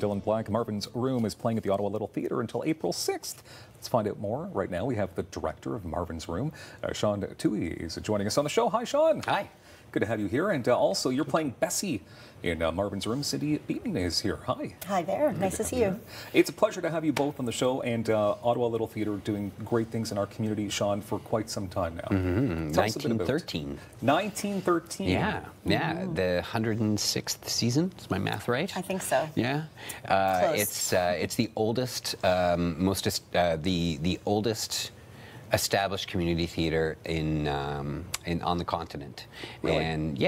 Dylan Black. Marvin's Room is playing at the Ottawa Little Theatre until April 6th. Let's find out more. Right now we have the director of Marvin's Room, Shaun Toohey, is joining us on the show. Hi, Shaun. Hi. Good to have you here. And also, you're playing Bessie in Marvin's Room. Cindy Beaton is here. Hi. Hi there. Nice to see you. It's a pleasure to have you both on the show. And Ottawa Little Theatre doing great things in our community, Shaun, for quite some time now. 1913. 1913. Yeah. The 106th season. Is my math right? I think so. Yeah. It's the oldest, the oldest established community theater on the continent. Really? And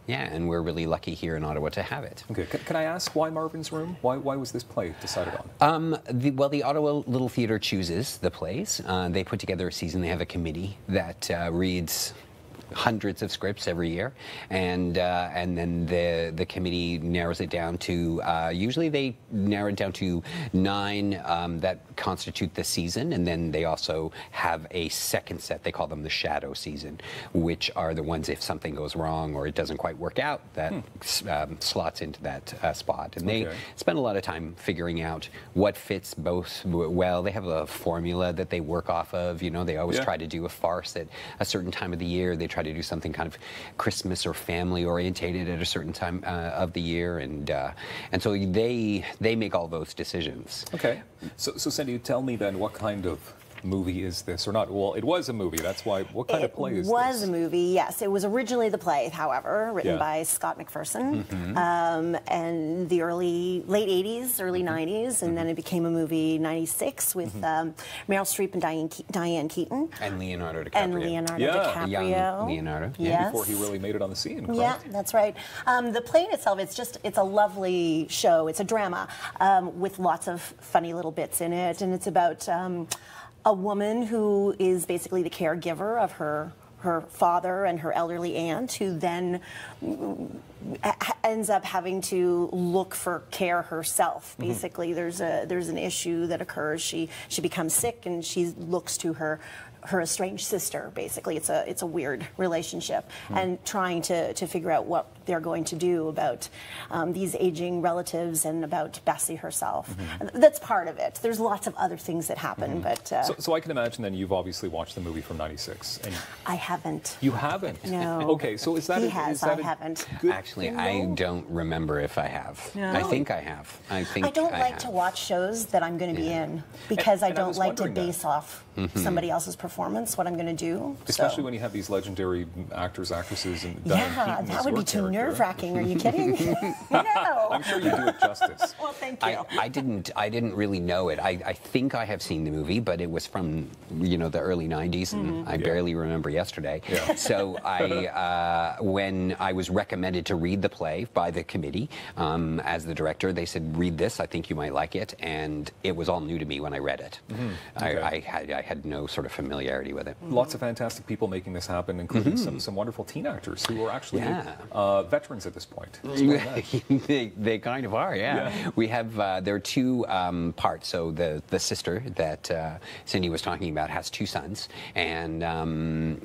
and we're really lucky here in Ottawa to have it. Okay, can I ask why Marvin's Room? Why was this play decided on? The Ottawa Little Theatre chooses the plays. They put together a season. They have a committee that reads hundreds of scripts every year, and then the committee narrows it down to usually they narrow it down to 9 that constitute the season, and then they also have a second set. They call them the shadow season, which are the ones if something goes wrong or it doesn't quite work out that slots into that spot. And they spend a lot of time figuring out what fits both well. They have a formula that they work off of. You know, they always try to do a farce at a certain time of the year. They try to do something kind of Christmas or family orientated at a certain time of the year, and so they make all those decisions. Okay, so Cindy, tell me then, what kind of movie is this, or not? Well, it was a movie. That's why. What kind of play is this? It was a movie. Yes, it was originally the play, howewer, written by Scott McPherson, and the late '80s, early '90s, and then it became a movie '96 with Meryl Streep and Diane Keaton and Leonardo DiCaprio. Young Leonardo. Yes. Before he really made it on the scene. Correct? Yeah, that's right. The play in itself, it's a lovely show. It's a drama with lots of funny little bits in it, and it's about a woman who is basically the caregiver of her father and her elderly aunt, who then ends up having to look for care herself. Basically, there's an issue that occurs. She becomes sick, and she looks to her estranged sister. Basically, it's a weird relationship, and trying to figure out what they're going to do about these aging relatives and about Bessie herself. That's part of it. There's lots of other things that happen, but so I can imagine then you've obviously watched the movie from '96. And I haven't. You haven't? No. Okay, so is that he has? I haven't. Actually, I don't remember if I have. No. I think I have. I don't like to watch shows that I'm going to be in, because I don't like to base off somebody else's performance, what I'm going to do. Especially when you have these legendary actors, actresses, and that would be too nerve-wracking. Are you kidding? No. I'm sure you do it justice. Well, thank you. I didn't really know it. I think I have seen the movie, but it was from the early '90s, and I barely remember yesterday. So when I was recommended to read the play by the committee as the director, they said, "Read this. I think you might like it," and it was all new to me when I read it. I had no sort of familiarity with it. Lots of fantastic people making this happen, including some wonderful teen actors who are actually veterans at this point. They kind of are, We have there are 2 parts. So the sister that Cindy was talking about has 2 sons, and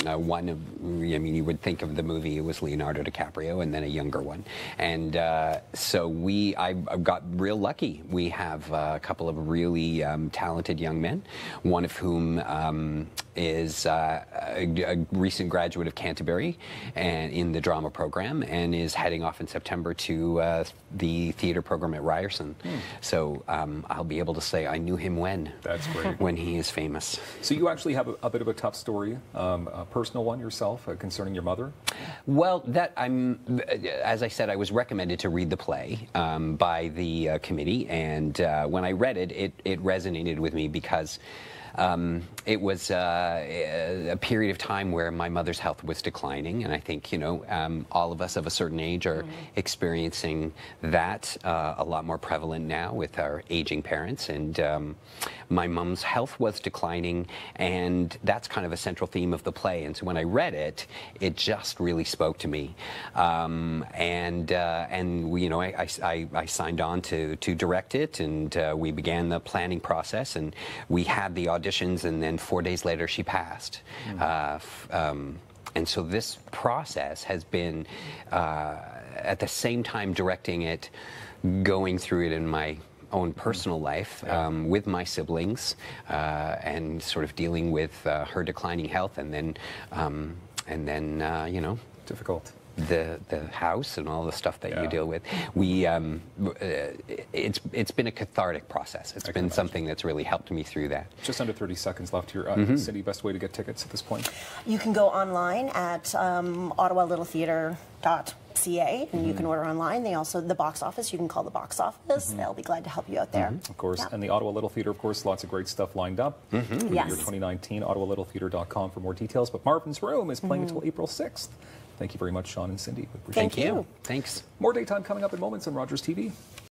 one of, you would think of the movie, it was Leonardo DiCaprio, and then a younger one, and so I got real lucky. We have a couple of really talented young men, one of whom is a recent graduate of Canterbury and in the drama program, and is heading off in September to the theater program at Ryerson. So I'll be able to say I knew him when. That's great. When he is famous. So you actually have a bit of a tough story, a personal one yourself, concerning your mother? Well, as I said, I was recommended to read the play by the committee, and when I read it, it resonated with me because it was a period of time where my mother's health was declining, and I think all of us of a certain age are experiencing that a lot more prevalent now with our aging parents. And my mom's health was declining, and that's kind of a central theme of the play. And so when I read it, it just really spoke to me. I signed on to direct it, and we began the planning process, and we had the auditions, and then 4 days later she passed. And so this process has been, at the same time directing it, going through it in my own personal life with my siblings and sort of dealing with her declining health, and then you know, difficult. The house and all the stuff that you deal with. We it's been a cathartic process. It's been something that's really helped me through that. Just under 30 seconds left here. Cindy, best way to get tickets at this point? You can go online at ottawalittletheatre.ca and you can order online. They also, the box office, you can call the box office. They'll be glad to help you out there. Of course. And the Ottawa Little Theatre, of course, lots of great stuff lined up. Your 2019, ottawalittletheatre.com for more details. But Marvin's Room is playing until April 6th. Thank you very much, Shaun and Cindy. We appreciate Thank you. Thanks. More daytime coming up in moments on Rogers TV.